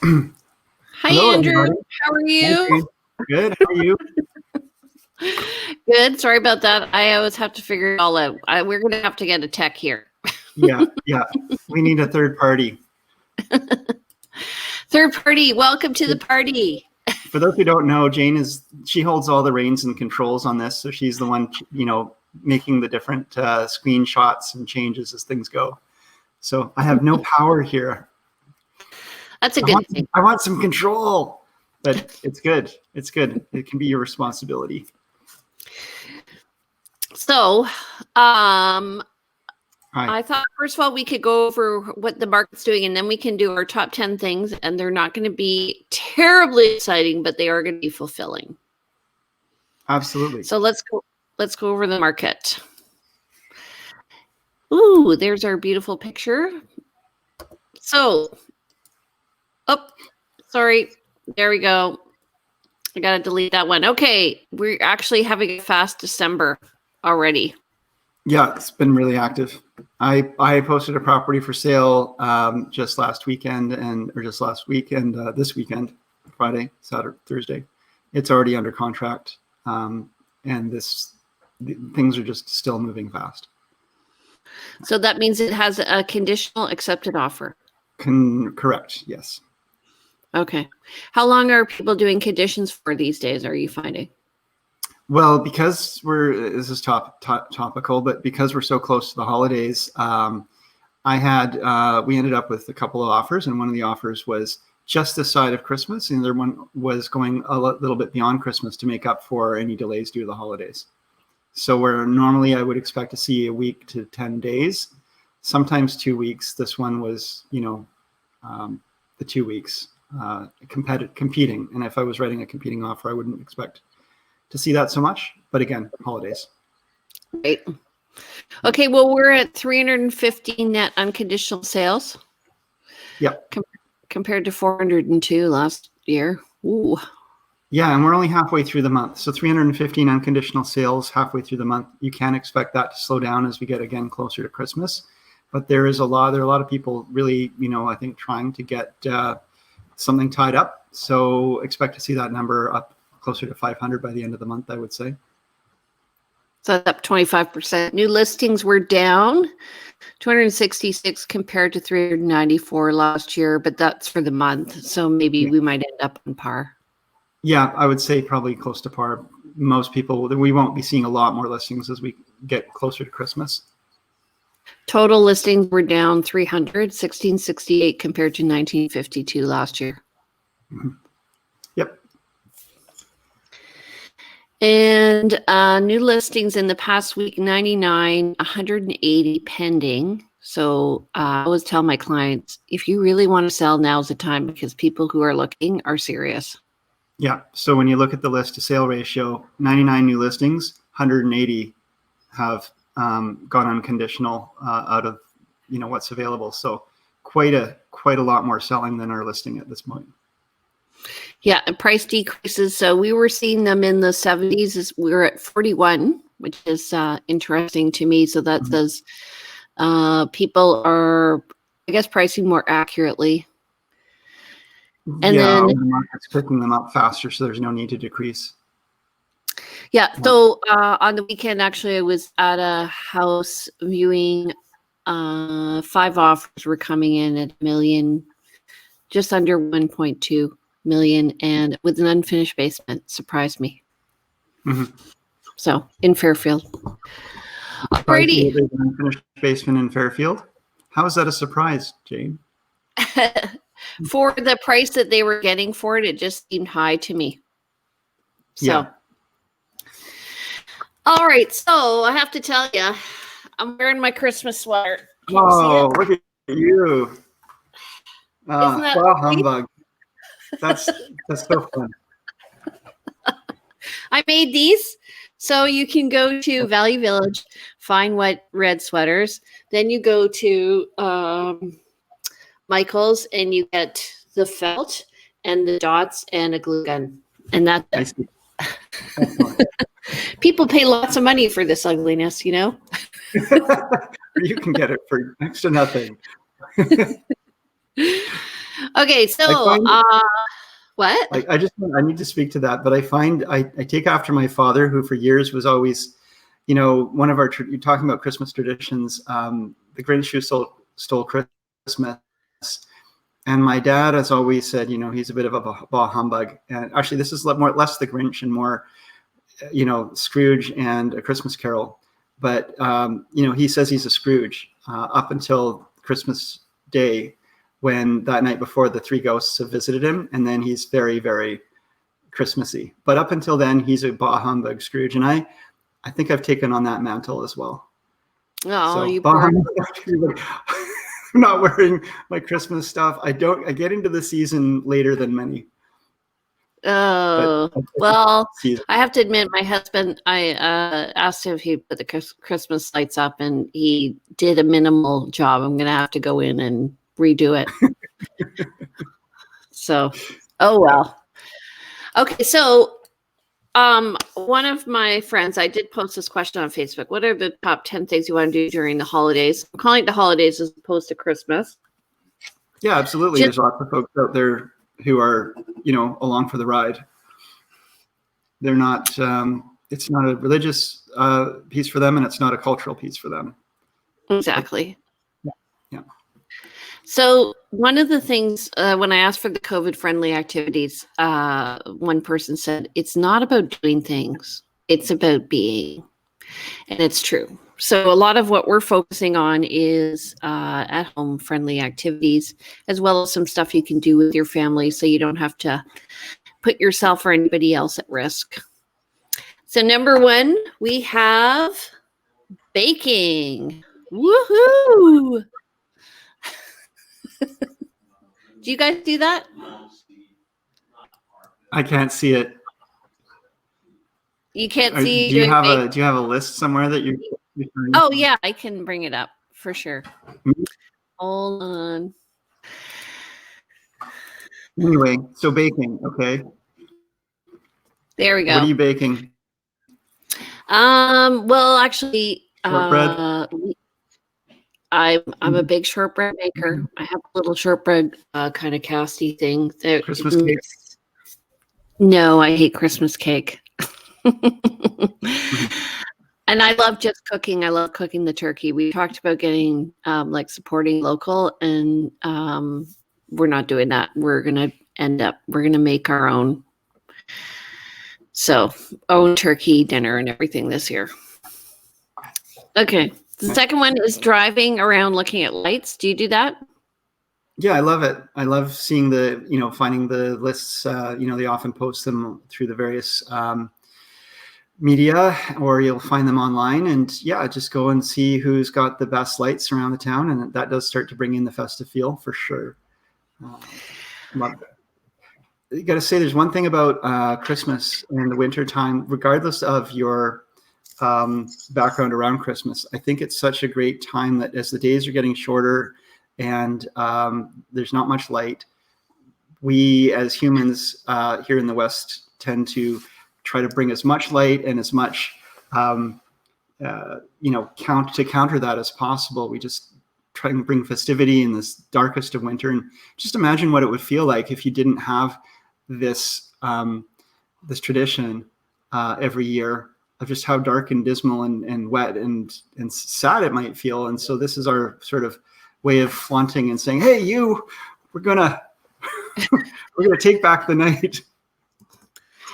Hi, Hello, Andrew. everybody. How are you? Good. How are you? Good. Sorry about that. I always have to figure it all out. We're going to have to get a tech here. Yeah. We need a third party. Third party, welcome to the party. For those who don't know, Jane she holds all the reins and controls on this. So she's the one, making the different screenshots and changes as things go. So I have no power here. That's a good thing. I want some control, but it's good. It's good. It can be your responsibility. So, I thought, first of all, we could go over what the market's doing, and then we can do our top 10 things, and they're not going to be terribly exciting, but they are going to be fulfilling. Absolutely. So let's go over the market. Ooh, there's our beautiful picture. So, sorry. There we go. I got to delete that one. Okay. We're actually having a fast December already. Yeah, it's been really active. I posted a property for sale just last weekend this weekend, Friday, Saturday, Thursday. It's already under contract, and things are just still moving fast. So that means it has a conditional accepted offer. Correct. Yes. Okay. How long are people doing conditions for these days? Are you finding? Well, because this is topical, but because we're so close to the holidays, we ended up with a couple of offers, and one of the offers was just this side of Christmas, and the other one was going a little bit beyond Christmas to make up for any delays due to the holidays. So where normally I would expect to see a week to 10 days, sometimes 2 weeks. This one was, the 2 weeks competing. And if I was writing a competing offer, I wouldn't expect to see that so much, but again, holidays. Right. Okay. Well, we're at 350 net unconditional sales. Yep. Compared to 402 last year. Ooh. Yeah, and we're only halfway through the month. So 315 unconditional sales halfway through the month. You can expect that to slow down as we get again closer to Christmas. But there are a lot of people really, I think trying to get something tied up. So expect to see that number up closer to 500 by the end of the month, I would say. So that's up 25%. New listings were down 266 compared to 394 last year, but that's for the month. So maybe we might end up on par. Yeah, I would say probably close to par. Most people, we won't be seeing a lot more listings as we get closer to Christmas. Total listings were down 1668 compared to 1952 last year. Mm-hmm. Yep. And new listings in the past week, 99, 180 pending. So I always tell my clients, if you really want to sell, now's the time, because people who are looking are serious. Yeah. So when you look at the list to sale ratio, 99 new listings, 180 have gone unconditional out of what's available. So quite a lot more selling than our listing at this point. Yeah, and price decreases. So we were seeing them in the 70s. We were at 41, which is interesting to me. So that says people are, I guess, pricing more accurately. And then the market's picking them up faster, so there's no need to decrease. Yeah. So on the weekend, actually, I was at a house viewing. 5 offers were coming in at $1 million, just under 1.2 million, and with an unfinished basement. Surprised me. Mm-hmm. So in Fairfield. Alrighty. Unfinished basement in Fairfield. How is that a surprise, Jane? For the price that they were getting for it, it just seemed high to me. So. Yeah. All right, so I have to tell you, I'm wearing my Christmas sweater. Oh, look at you! Isn't that humbug? That's so fun. I made these, so you can go to Valley Village, find what red sweaters. Then you go to Michael's, and you get the felt and the dots and a glue gun, and that's it. I see. People pay lots of money for this ugliness, You can get it for next to nothing. Okay, so I find what? I need to speak to that, but I find I take after my father, who for years was always, one of our, you're talking about Christmas traditions, the Grinch who stole Christmas. And my dad has always said, he's a bit of a bah humbug. And actually, this is less the Grinch and more, Scrooge and A Christmas Carol. But, he says he's a Scrooge up until Christmas Day, when that night before the three ghosts have visited him. And then he's very, very Christmassy. But up until then, he's a bah humbug Scrooge. And I think I've taken on that mantle as well. Oh, so, you poor. I'm not wearing my Christmas stuff. I get into the season later than many. Oh, well, I have to admit, my husband, I asked him if he'd put the Christmas lights up, and he did a minimal job. I'm going to have to go in and redo it. So, oh well. Okay, so one of my friends, I did post this question on Facebook. What are the top 10 things you want to do during the holidays? I'm calling it the holidays as opposed to Christmas. Yeah, absolutely. There's lots of folks out there who are, along for the ride. They're not, it's not a religious piece for them, and it's not a cultural piece for them. Exactly. Yeah. So one of the things, when I asked for the COVID-friendly activities, one person said, it's not about doing things, it's about being. And it's true. So a lot of what we're focusing on is at-home friendly activities, as well as some stuff you can do with your family so you don't have to put yourself or anybody else at risk. So number one, we have baking. Woohoo! Do you guys do that? I can't see it. You can't see. Do you have a list somewhere that you're Oh yeah, I can bring it up for sure. Hold on. Anyway, so baking, okay. There we go. What are you baking? Well, actually, Shortbread? I'm a big shortbread maker. I have a little shortbread kind of casty thing. Christmas cake? No, I hate Christmas cake. And I love just cooking. I love cooking the turkey. We talked about getting supporting local, and we're not doing that. We're gonna make our own. So own turkey dinner and everything this year. Okay. The second one is driving around looking at lights. Do you do that? Yeah, I love it. I love seeing finding the lists. They often post them through the various media, or you'll find them online, and yeah, just go and see who's got the best lights around the town, and that does start to bring in the festive feel for sure. You got to say, there's one thing about Christmas and the winter time, regardless of your background around Christmas, I think it's such a great time that as the days are getting shorter and there's not much light, we as humans here in the West tend to try to bring as much light and as much counter that as possible. We just try and bring festivity in this darkest of winter, and just imagine what it would feel like if you didn't have this this tradition every year of just how dark and dismal and wet and sad it might feel. And so this is our sort of way of flaunting and saying, hey, we're gonna take back the night.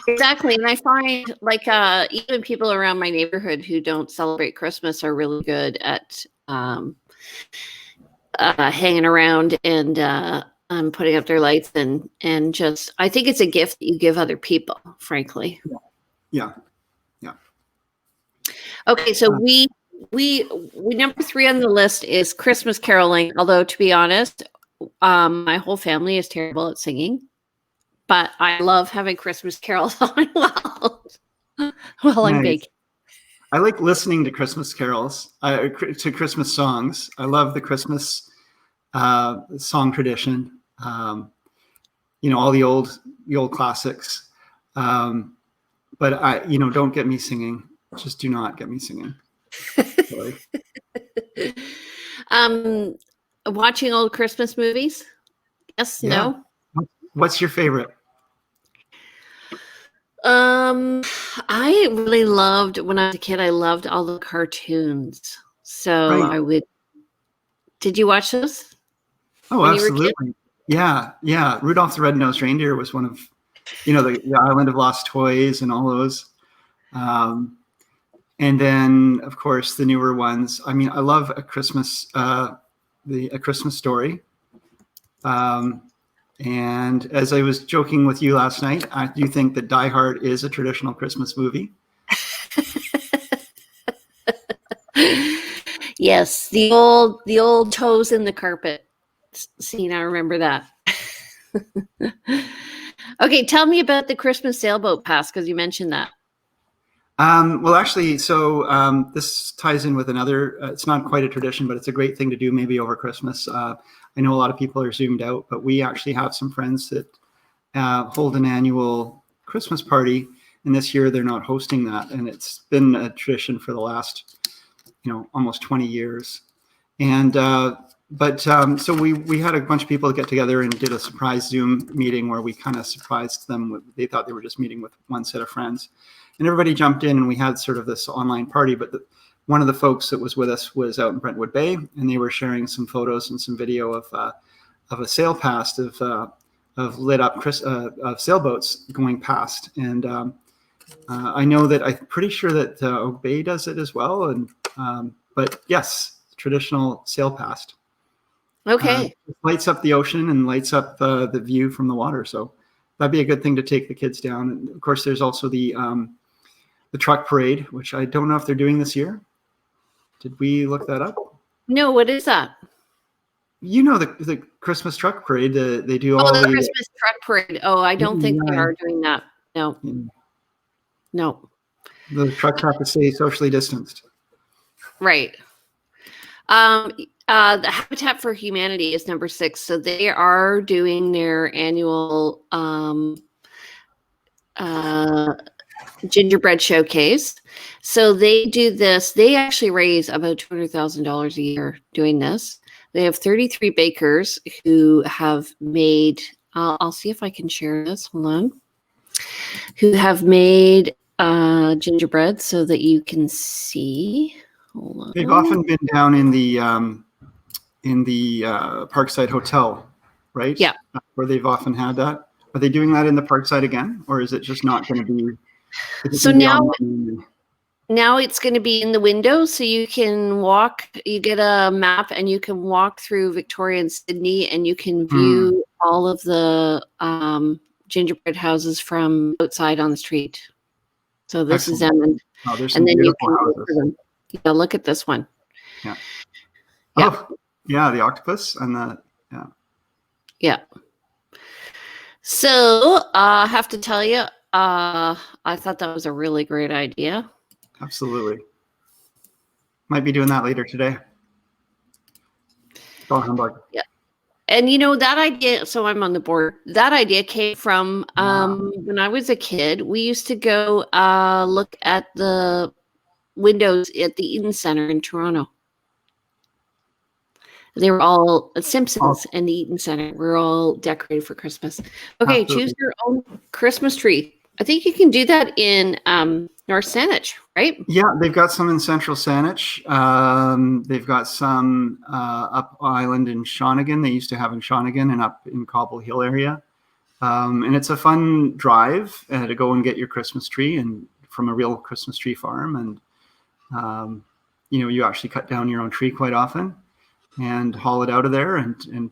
Exactly. And I find even people around my neighborhood who don't celebrate Christmas are really good at hanging around and putting up their lights and just, I think it's a gift that you give other people, frankly. Yeah. Okay, so we number 3 on the list is Christmas caroling. Although, to be honest, my whole family is terrible at singing, but I love having Christmas carols on while I'm baking. I like listening to Christmas carols, to Christmas songs. I love the Christmas song tradition. All the old classics. But don't get me singing. Just do not get me singing. Watching old Christmas movies. Yes, Yeah. no. What's your favorite? I really loved when I was a kid. I loved all the cartoons. So Right. I would. Did you watch those Oh, when you were a kid? absolutely. Yeah, yeah. Rudolph the Red-Nosed Reindeer was one of, the Island of Lost Toys and all those. Um, and then, of course, the newer ones. I mean, I love A Christmas Story. Um, and as I was joking with you last night, I do think that Die Hard is a traditional Christmas movie. Yes, the old toes in the carpet scene. I remember that. Okay, tell me about the Christmas sailboat pass because you mentioned that. Well, actually, so this ties in with another. It's not quite a tradition, but it's a great thing to do maybe over Christmas. I know a lot of people are zoomed out, but we actually have some friends that hold an annual Christmas party, and this year they're not hosting that, and it's been a tradition for the last, almost 20 years. And so we had a bunch of people get together and did a surprise Zoom meeting where we kind of surprised them. They thought they were just meeting with one set of friends, and everybody jumped in, and we had sort of this online party. But one of the folks that was with us was out in Brentwood Bay, and they were sharing some photos and some video of a sail past of lit up of sailboats going past. And I know that I'm pretty sure that Oak Bay does it as well. And but yes, traditional sail past. Okay. Lights up the ocean and lights up the view from the water. So that'd be a good thing to take the kids down. And of course, there's also the truck parade, which I don't know if they're doing this year. Did we look that up? No, what is that? The Christmas truck parade. They do all the the Christmas truck parade. Oh, I don't think they Yeah. are doing that. No. Yeah. No. The trucks have to stay socially distanced. Right. The Habitat for Humanity is number 6. So they are doing their annual gingerbread showcase. So they do this. They actually raise about $200,000 a year doing this. They have 33 bakers who have made, I'll see if I can share this. Hold on. Who have made gingerbread so that you can see. Hold on. They've often been down in the Parkside Hotel, right? Yeah. Where they've often had that. Are they doing that in the Parkside again, or is it just not going to be? So now it's going to be in the window, so you can walk. You get a map, and you can walk through Victoria and Sydney, and you can view all of the gingerbread houses from outside on the street. So this is them, and then you can look for them. Yeah, look at this one. Yeah. Yeah. Oh, yeah, the octopus and the Yeah. So I have to tell you, I thought that was a really great idea. Absolutely. Might be doing that later today. Oh, humbug. Yeah. And that idea, so I'm on the board. That idea came from when I was a kid. We used to go look at the windows at the Eden Center in Toronto. They were all Simpsons and the Eden Center. We're all decorated for Christmas. Okay, Absolutely. Choose your own Christmas tree. I think you can do that in North Saanich, right? Yeah, they've got some in Central Saanich. They've got some up island in Shawnigan. They used to have in Shawnigan and up in Cobble Hill area. And it's a fun drive to go and get your Christmas tree and from a real Christmas tree farm. And, you actually cut down your own tree quite often and haul it out of there and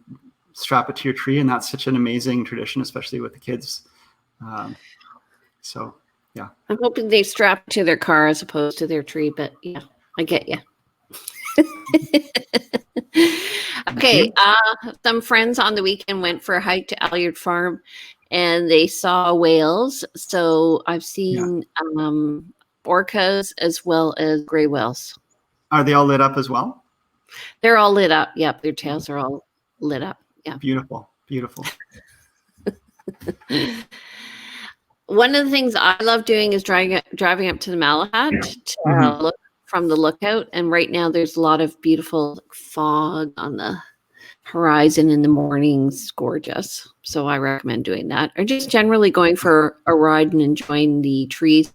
strap it to your tree. And that's such an amazing tradition, especially with the kids. So, yeah. I'm hoping they strap to their car as opposed to their tree, but yeah, I get you. Okay. Some friends on the weekend went for a hike to Alliard Farm and they saw whales. So I've seen orcas as well as gray whales. Are they all lit up as well? They're all lit up. Yep. Their tails are all lit up. Yeah. Beautiful. Beautiful. One of the things I love doing is driving up to the Malahat to look from the lookout. And right now there's a lot of beautiful fog on the horizon in the mornings, gorgeous. So I recommend doing that, or just generally going for a ride and enjoying the trees.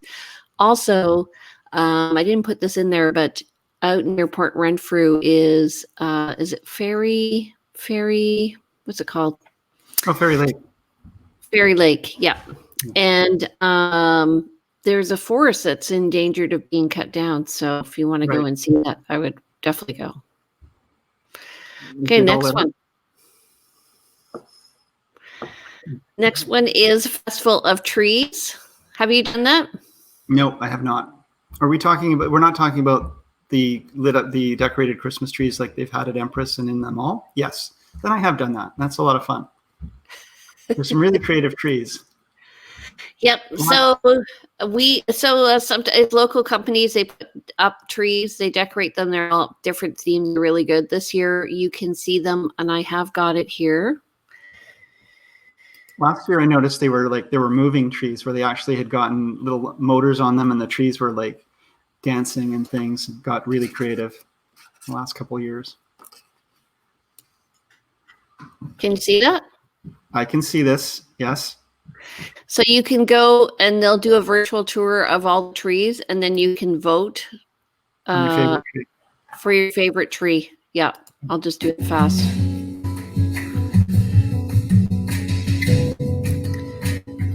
Also, I didn't put this in there, but out near Port Renfrew is it Fairy? What's it called? Oh, Fairy Lake. Fairy Lake, yeah. And there's a forest that's in danger of being cut down. So if you want to go and see that, I would definitely go. Okay, next one. Next one is Festival of Trees. Have you done that? No, I have not. Are we talking about? We're not talking about the lit up, the decorated Christmas trees like they've had at Empress and in the mall. Yes, then I have done that. That's a lot of fun. There's some really creative trees. Yep. So sometimes local companies, they put up trees, they decorate them. They're all different themes. They're really good. This year you can see them, and I have got it here. Last year I noticed they were moving trees where they actually had gotten little motors on them, and the trees were like dancing and things. Got really creative the last couple of years. Can you see that? I can see this. Yes. So you can go and they'll do a virtual tour of all the trees, and then you can vote for your favorite tree. Yeah, I'll just do it fast.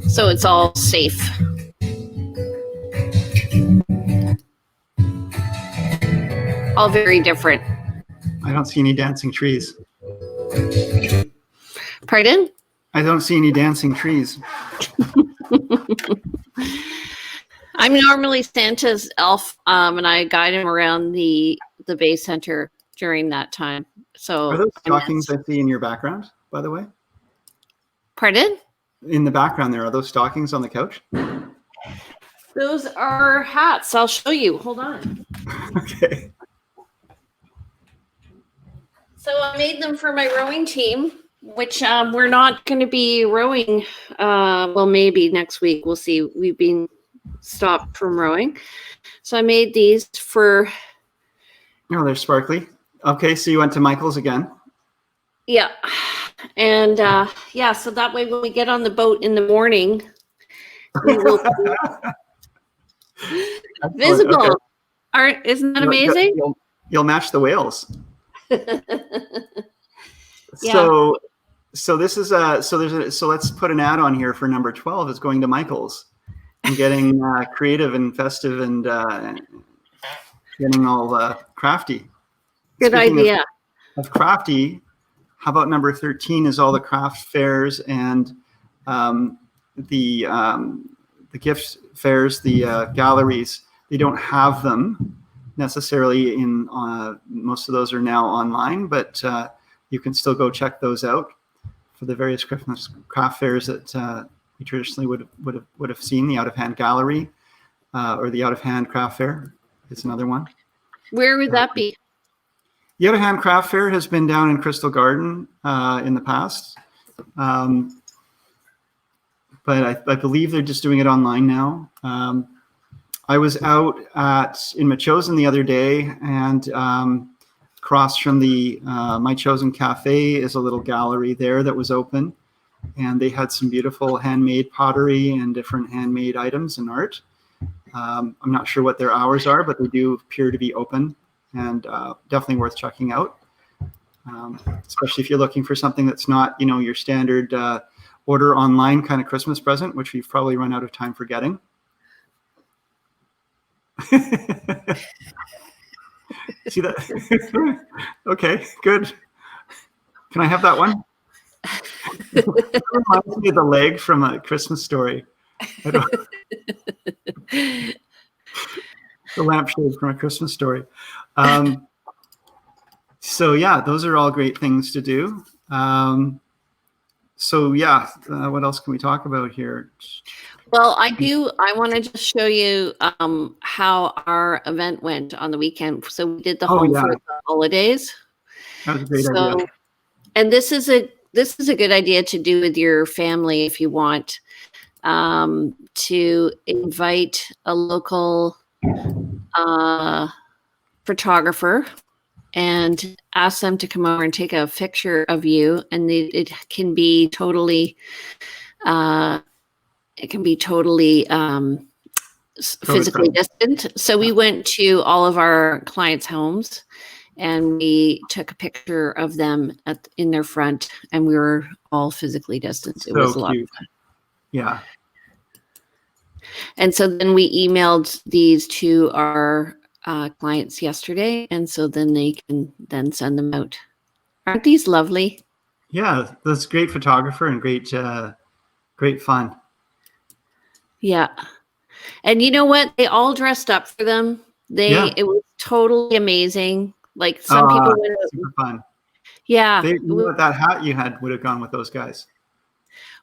So it's all safe. All very different. I don't see any dancing trees. Pardon? I don't see any dancing trees. I'm normally Santa's elf, and I guide him around the Bay Center during that time. So are those stockings I see in your background, by the way? Pardon? In the background there, are those stockings on the couch? Those are hats. I'll show you. Hold on. Okay. So I made them for my rowing team, which we're not going to be rowing. Well, maybe next week. We'll see. We've been stopped from rowing. So I made these for... Oh, they're sparkly. Okay, so you went to Michael's again. Yeah. And yeah, so that way when we get on the boat in the morning, we will be visible. Okay. Isn't that amazing? You'll match the whales. Yeah. So this is so let's put an ad on here for number 12 is going to Michael's and getting creative and festive and getting all crafty. Good idea. Of crafty, how about number 13 is all the craft fairs and the gift fairs, the galleries. They don't have them necessarily in most of those are now online, but you can still go check those out for the various Christmas craft fairs that we traditionally would have seen. The Out of Hand Gallery or the Out of Hand Craft Fair is another one. Where would that be? The Out of Hand Craft Fair has been down in Crystal Garden in the past, but I believe they're just doing it online now. I was out in Machosen the other day, and across from the My Chosen Cafe is a little gallery there that was open, and they had some beautiful handmade pottery and different handmade items and art. I'm not sure what their hours are, but they do appear to be open, and definitely worth checking out, especially if you're looking for something that's not, your standard order online kind of Christmas present, which we've probably run out of time for getting. See that? Okay, good. Can I have that one? It reminds me of the leg from A Christmas Story. The lampshade from A Christmas Story. So yeah, those are all great things to do. So yeah, what else can we talk about here? Well, I want to just show you how our event went on the weekend. So we did the home for the holidays. That was a great idea. And this is a good idea to do with your family if you want to invite a local photographer and ask them to come over and take a picture of you, and it can be totally, physically distant. So we went to all of our clients' homes, and we took a picture of them in their front, and we were all physically distant. It was a lot of fun. Yeah. And so then we emailed these to our clients yesterday, and so then they can then send them out. Aren't these lovely? Yeah, that's great photographer and great fun. Yeah. And you know what? They all dressed up for them. It was totally amazing. Like some people went out. Super fun. Yeah. That hat you had would have gone with those guys.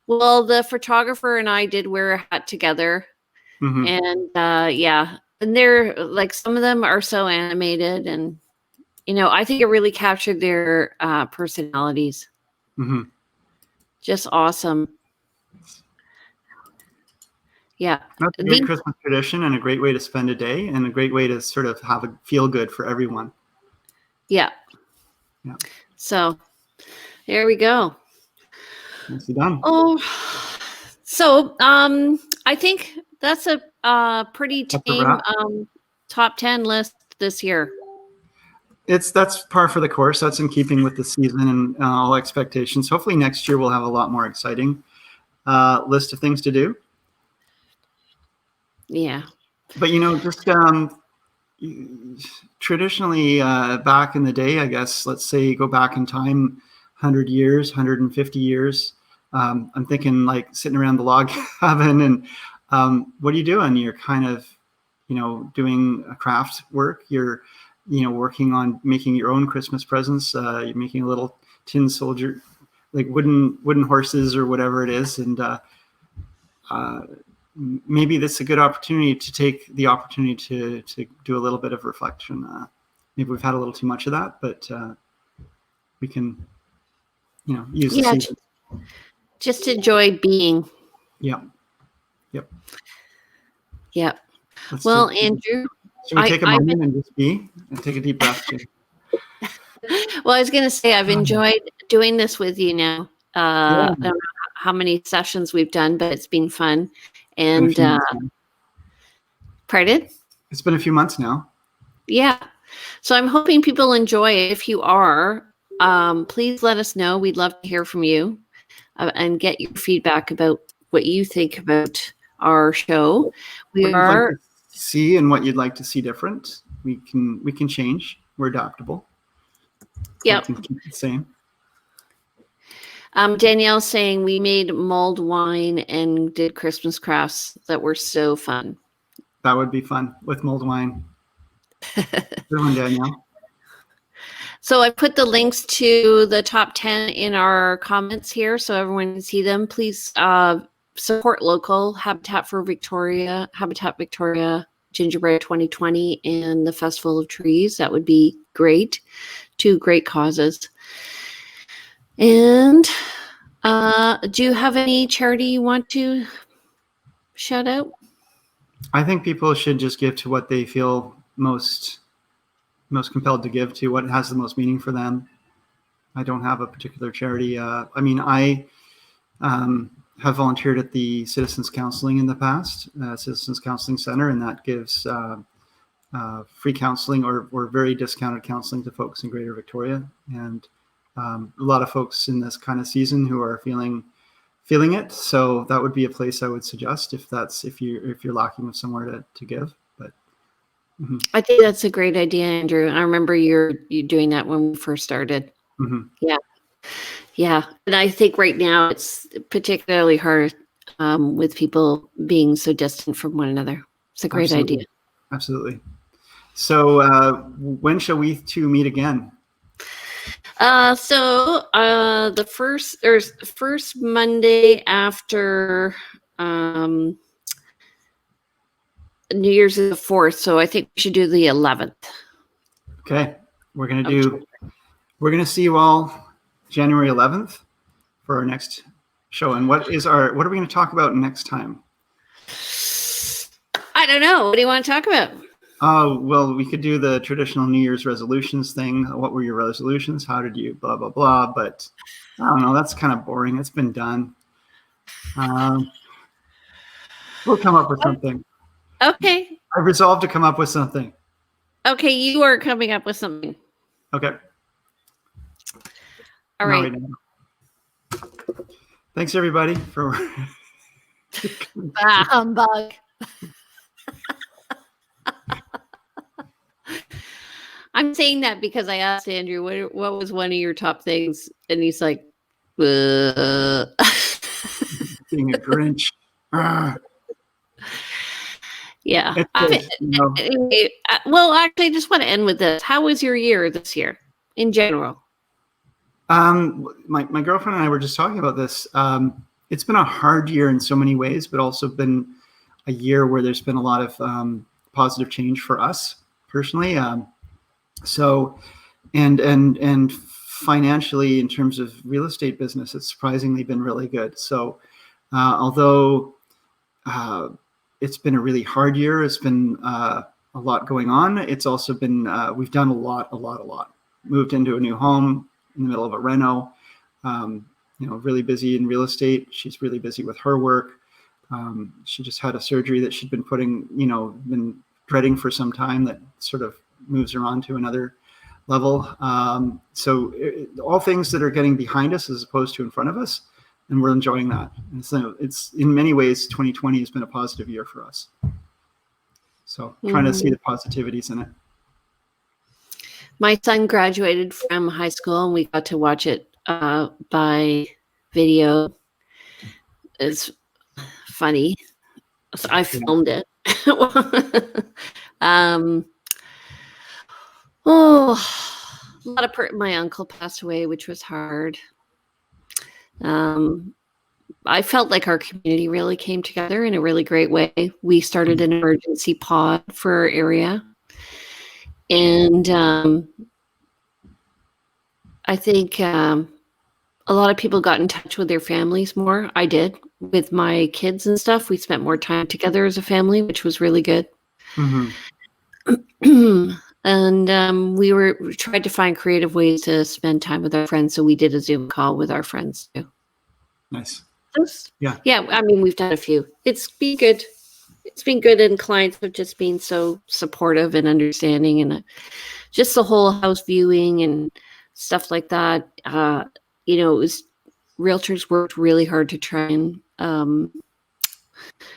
Well, the photographer and I did wear a hat together. Mm-hmm. And yeah. And they're like, some of them are so animated, and I think it really captured their personalities. Mm-hmm. Just awesome. Yeah. That's a great Christmas tradition and a great way to spend a day and a great way to sort of have a feel good for everyone. Yeah. Yeah. So there we go. Nicely done. Oh, so I think that's a pretty tame top 10 list this year. That's par for the course. That's in keeping with the season and all expectations. Hopefully next year we'll have a lot more exciting list of things to do. Yeah. But just traditionally back in the day, I guess, let's say go back in time 100 years, 150 years. I'm thinking like sitting around the log cabin and what are you doing? You're kind of, doing a craft work. You're, working on making your own Christmas presents. You're making a little tin soldier, like wooden horses or whatever it is. And maybe that's a good opportunity to take the opportunity to do a little bit of reflection. Maybe we've had a little too much of that, but we can, use the season. Just enjoy being. Yep. Well, Andrew, should we take a moment and just be and take a deep breath? Well, I was going to say I've enjoyed doing this with you now. I don't know how many sessions we've done, but it's been fun. And pardon? It's been a few months now. Yeah. So I'm hoping people enjoy it. If you are, please let us know. We'd love to hear from you and get your feedback about what you think about our show. We are see and what you'd like to see different. We can change. We're adaptable. Yeah. We can keep it the same. Danielle's saying we made mulled wine and did Christmas crafts that were so fun. That would be fun with mulled wine. Good one, Danielle. So I put the links to the top 10 in our comments here so everyone can see them. Please support local, Habitat Victoria, Gingerbread 2020, and the Festival of Trees. That would be great. 2 great causes. And do you have any charity you want to shout out? I think people should just give to what they feel most compelled to give to, what has the most meaning for them. I don't have a particular charity. I have volunteered at the Citizens Counseling in the past, Citizens Counseling Center, and that gives free counseling or very discounted counseling to folks in Greater Victoria. And a lot of folks in this kind of season who are feeling it. So that would be a place I would suggest if you're lacking of somewhere to give. But I think that's a great idea, Andrew. I remember you doing that when we first started. Mm-hmm. Yeah. And I think right now it's particularly hard with people being so distant from one another. It's a great idea. Absolutely. So when shall we two meet again? So the first Monday after New Year's is the 4th, so I think we should do the 11th. Okay, we're gonna see you all January 11th for our next show. And what are we going to talk about next time? I don't know. What do you want to talk about? Oh, well, we could do the traditional New Year's resolutions thing. What were your resolutions? How did you blah, blah, blah. But I don't know. That's kind of boring. It's been done. We'll come up with something. Okay. I resolved to come up with something. Okay, you are coming up with something. Okay. All right. Thanks, everybody, for... Humbug. I'm saying that because I asked Andrew, what was one of your top things? And he's like, being a Grinch. Yeah. Good, Anyway, well, actually, I just want to end with this. How was your year this year in general? My girlfriend and I were just talking about this. It's been a hard year in so many ways, but also been a year where there's been a lot of positive change for us personally. So, and financially, in terms of real estate business, it's surprisingly been really good. So, although it's been a really hard year, it's been a lot going on. It's also been we've done a lot. Moved into a new home in the middle of a reno. Really busy in real estate. She's really busy with her work. She just had a surgery that she'd been been dreading for some time, that sort of moves her on to another level. So all things that are getting behind us as opposed to in front of us, and we're enjoying that. And so it's in many ways, 2020 has been a positive year for us. So trying to see the positivities in it. My son graduated from high school, and we got to watch it by video. It's funny. So I filmed it. A lot of my uncle passed away, which was hard. I felt like our community really came together in a really great way. We started an emergency pod for our area. And I think a lot of people got in touch with their families more. I did with my kids and stuff. We spent more time together as a family, which was really good. Mm-hmm. And we tried to find creative ways to spend time with our friends. So we did a Zoom call with our friends too. Nice. Yeah. I mean, we've done a few. It's been good. It's been good, and clients have just been so supportive and understanding, and just the whole house viewing and stuff like that. Realtors worked really hard to try and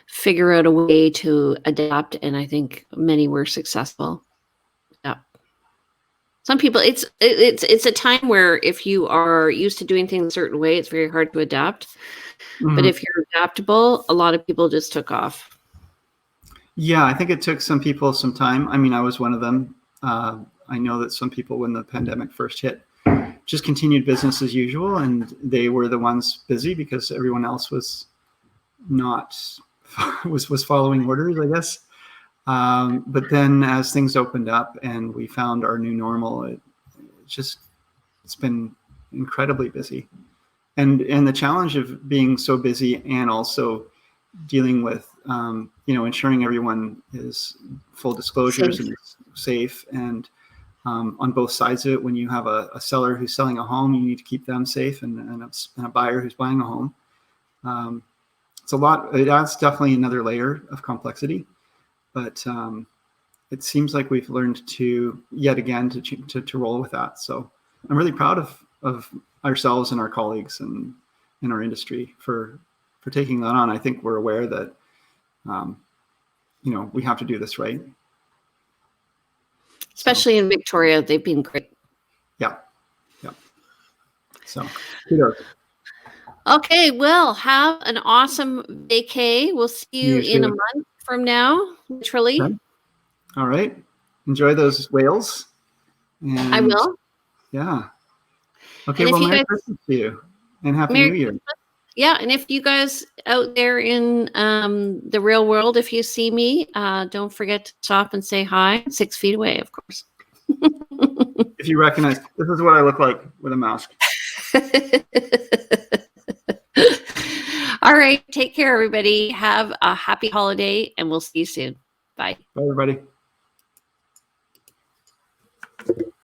figure out a way to adapt, and I think many were successful. Yeah. Some people, it's a time where if you are used to doing things a certain way, it's very hard to adapt. Mm-hmm. But if you're adaptable, a lot of people just took off. Yeah, I think it took some people some time. I mean, I was one of them. I know that some people, when the pandemic first hit, just continued business as usual, and they were the ones busy because everyone else was not was following orders, I guess. But then as things opened up and we found our new normal, it's been incredibly busy. And the challenge of being so busy and also dealing with, ensuring everyone is full disclosures and is safe. And on both sides of it, when you have a seller who's selling a home, you need to keep them safe, and a buyer who's buying a home. It's a lot. It adds definitely another layer of complexity, but it seems like we've learned to yet again to roll with that. So I'm really proud of ourselves and our colleagues and in our industry for taking that on. I think we're aware that we have to do this right. Especially in Victoria, they've been great. Yeah. So kudos. Okay, well, have an awesome vacay. We'll see you in a month from now, literally. Okay. All right. Enjoy those whales. And I will. Yeah. Okay, well, Merry Christmas to you, and Happy New Year. Yeah, and if you guys out there in the real world, if you see me, don't forget to stop and say hi. 6 feet away, of course. If you recognize, this is what I look like with a mask. All right, take care, everybody. Have a happy holiday, and we'll see you soon. Bye. Bye, everybody.